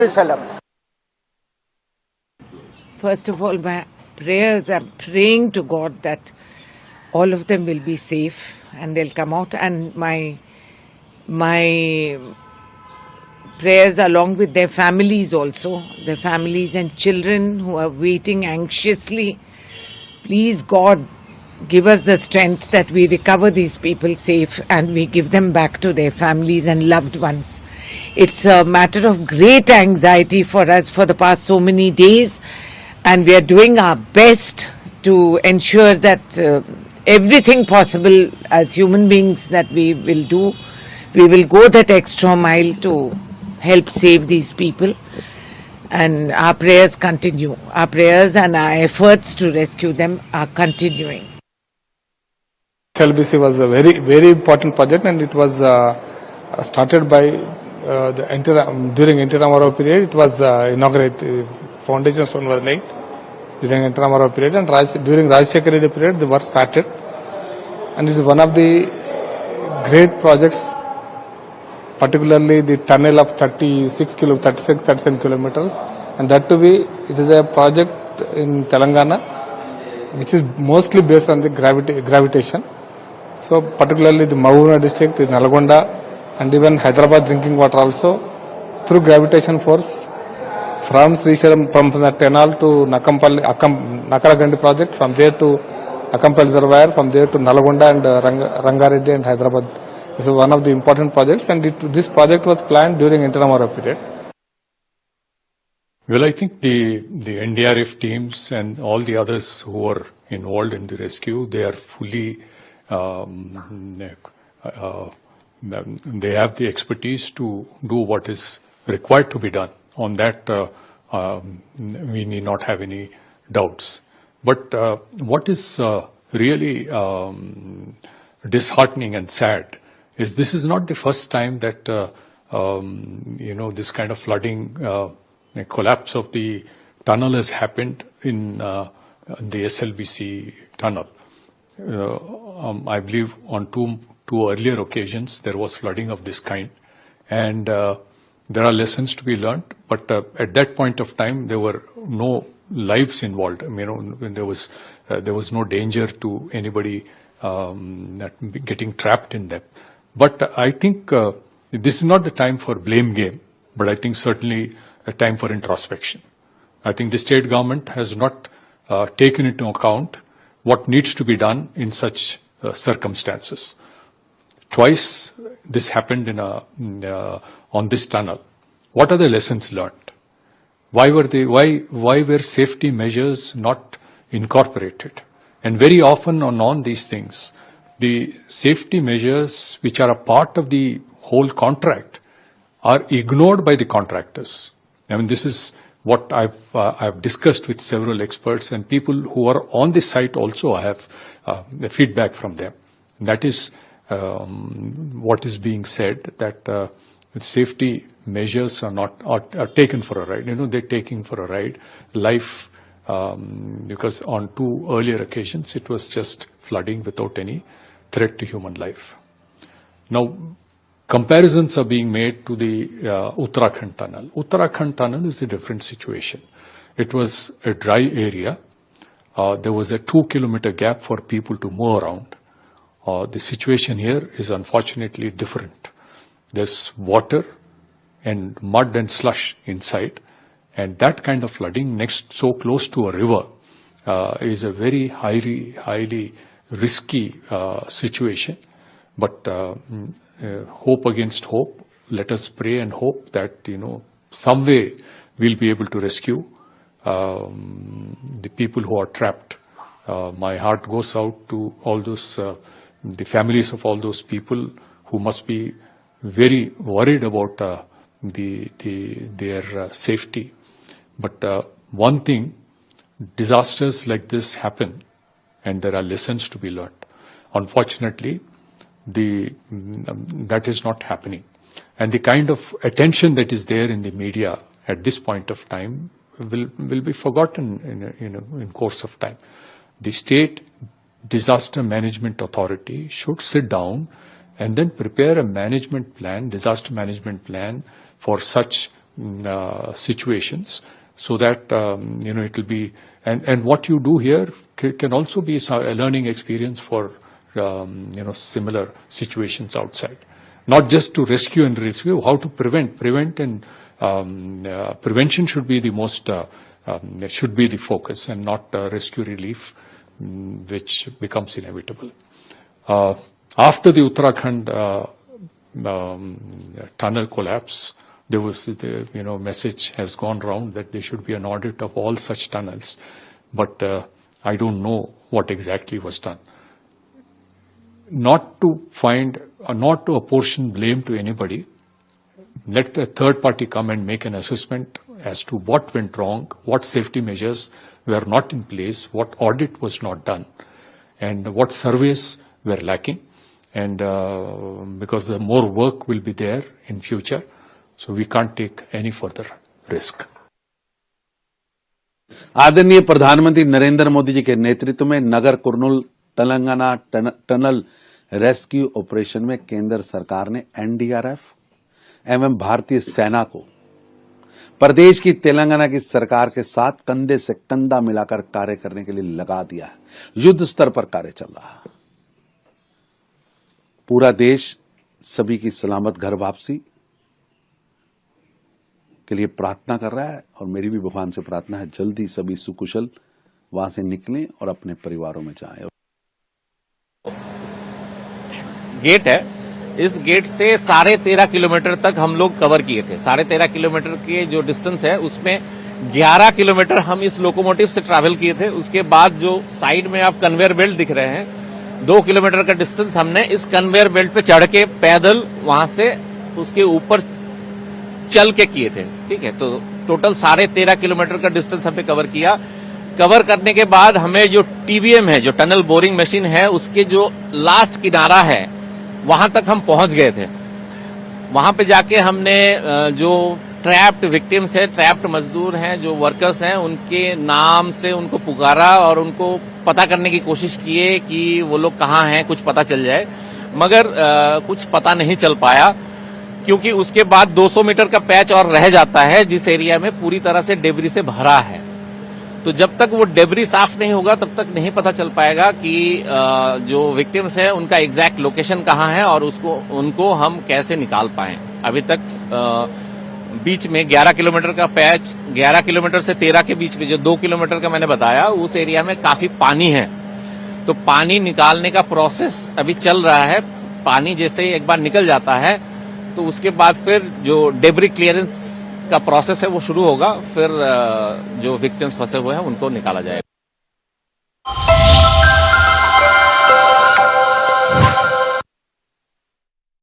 First of all, my prayers, I'm praying to God that all of them will be safe and they'll come out. And my prayers along with their families also, their families and children who are waiting anxiously. Please God, give us the strength that we recover these people safe and we give them back to their families and loved ones. It's a matter of great anxiety for us for the past so many days, and we are doing our best to ensure that everything possible as human beings that we will do. We will go that extra mile to help save these people, and our prayers continue. Our prayers and our efforts to rescue them are continuing. SLBC was a very important project, and it was started by during NT Ramarao period. It was inaugurated, foundation stone was laid during NT Ramarao period, and during Rajshekhar Reddy period the work started, and it is one of the great projects, particularly the tunnel of 37 kilometers, and that it is a project in Telangana which is mostly based on the gravitation. So particularly the Mahbubnagar district, Nalgonda, and even Hyderabad drinking water also through gravitation force from Srisailam, from the canal to Nakaragandi project, from there to Akampal Reservoir, from there to Nalgonda and Rangareddy and Hyderabad. This is one of the important projects, and this project was planned during NT Ramarao period. Well, I think the NDRF teams and all the others who are involved in the rescue, they are fully, they have the expertise to do what is required to be done. On that, we need not have any doubts. But what is really disheartening and sad is this is not the first time that this kind of flooding, collapse of the tunnel has happened in the SLBC tunnel. I believe on two earlier occasions there was flooding of this kind, and there are lessons to be learned. But at that point of time, there were no lives involved. There was no danger to anybody getting trapped in them. But I think this is not the time for blame game, but I think certainly a time for introspection. I think the state government has not taken into account what needs to be done in such circumstances. Twice this happened on this tunnel. What are the lessons learned? Why were safety measures not incorporated? And very often on these things, the safety measures which are a part of the whole contract are ignored by the contractors. This is what I've discussed with several experts, and people who are on the site also have the feedback from them. That is what is being said, that safety measures are taken for a ride. They're taking for a ride. Life, because on two earlier occasions it was just flooding without any threat to human life. Now, comparisons are being made to the Uttarakhand tunnel. Uttarakhand tunnel is a different situation. It was a dry area. There was a 2-kilometer gap for people to move around. The situation here is unfortunately different. There's water and mud and slush inside, and that kind of flooding so close to a river is a very highly risky situation. But hope against hope. Let us pray and hope that some way we'll be able to rescue the people who are trapped. My heart goes out to all those the families of all those people who must be very worried about their safety. But one thing, disasters like this happen, and there are lessons to be learned. Unfortunately, that is not happening, and the kind of attention that is there in the media at this point of time will be forgotten in course of time. The State Disaster Management Authority should sit down and then prepare a management plan, disaster management plan for such situations, so that it will be, and what you do here can also be a learning experience for similar situations outside. Not just to rescue and rescue, how to prevent and prevention should be the most should be the focus, and not rescue relief, which becomes inevitable. After the Uttarakhand tunnel collapse, there was the message has gone round that there should be an audit of all such tunnels, but I don't know what exactly was done. Not to apportion blame to anybody. Let a third party come and make an assessment as to what went wrong, what safety measures were not in place, what audit was not done, and what surveys were lacking. And because the more work will be there in future, so we can't take any further risk. आदरणीय प्रधानमंत्री नरेंद्र मोदी जी के नेतृत्व में नगर Kurnool Telangana tunnel rescue operation में केंद्र सरकार ने एनडीआरएफ एवं भारतीय सेना को प्रदेश की तेलंगाना की सरकार के साथ कंधे से कंधा मिलाकर कार्य करने के लिए लगा दिया है। युद्ध स्तर पर कार्य चल रहा है। पूरा देश सभी की सलामत घर वापसी के लिए प्रार्थना कर रहा है, और मेरी भी भगवान से प्रार्थना है जल्दी सभी सुकुशल वहां से निकलें और अपने परिवारों में जाएं। गेट है, इस गेट से 13.5 किलोमीटर तक हम लोग कवर किए थे। 13.5 किलोमीटर के जो डिस्टेंस है उसमें 11 किलोमीटर हम इस लोकोमोटिव से ट्रैवल किए थे। उसके बाद जो साइड में आप कन्वेयर बेल्ट दिख रहे हैं, 2 किलोमीटर का डिस्टेंस हमने इस कन्वेयर बेल्ट पे चढ़ के पैदल वहां से उसके ऊपर चल के किए थे। ठीक है, तो टोटल 13.5 किलोमीटर का डिस्टेंस हमने कवर किया। कवर करने के बाद हमें जो टीबीएम है, जो टनल बोरिंग मशीन है, उसके जो लास्ट किनारा है वहां तक हम पहुंच गए थे। वहां पे जाके हमने जो ट्रैप्ड विक्टिम्स है, ट्रैप्ड मजदूर हैं, जो वर्कर्स हैं, उनके नाम से उनको पुकारा और उनको पता करने की कोशिश किए कि वो लोग कहाँ हैं, कुछ पता चल जाए, मगर कुछ पता नहीं चल पाया, क्योंकि उसके बाद 200 मीटर का पैच और रह जाता है जिस एरिया में पूरी तरह से डेब्री से भरा है। तो जब तक वो डेब्री साफ नहीं होगा तब तक नहीं पता चल पाएगा कि जो विक्टिम्स है उनका एग्जैक्ट लोकेशन कहाँ है और उनको हम कैसे निकाल पाएं। अभी तक बीच में 11 किलोमीटर का पैच, 11 किलोमीटर से 13 के बीच में जो 2 किलोमीटर का मैंने बताया, उस एरिया में काफी पानी है। तो पानी निकालने का प्रोसेस अभी चल रहा है। पानी जैसे ही एक बार निकल जाता है तो उसके बाद फिर जो डेब्री क्लियरेंस का प्रोसेस है वो शुरू होगा, फिर जो विक्टिम्स फंसे हुए हैं उनको निकाला जाएगा।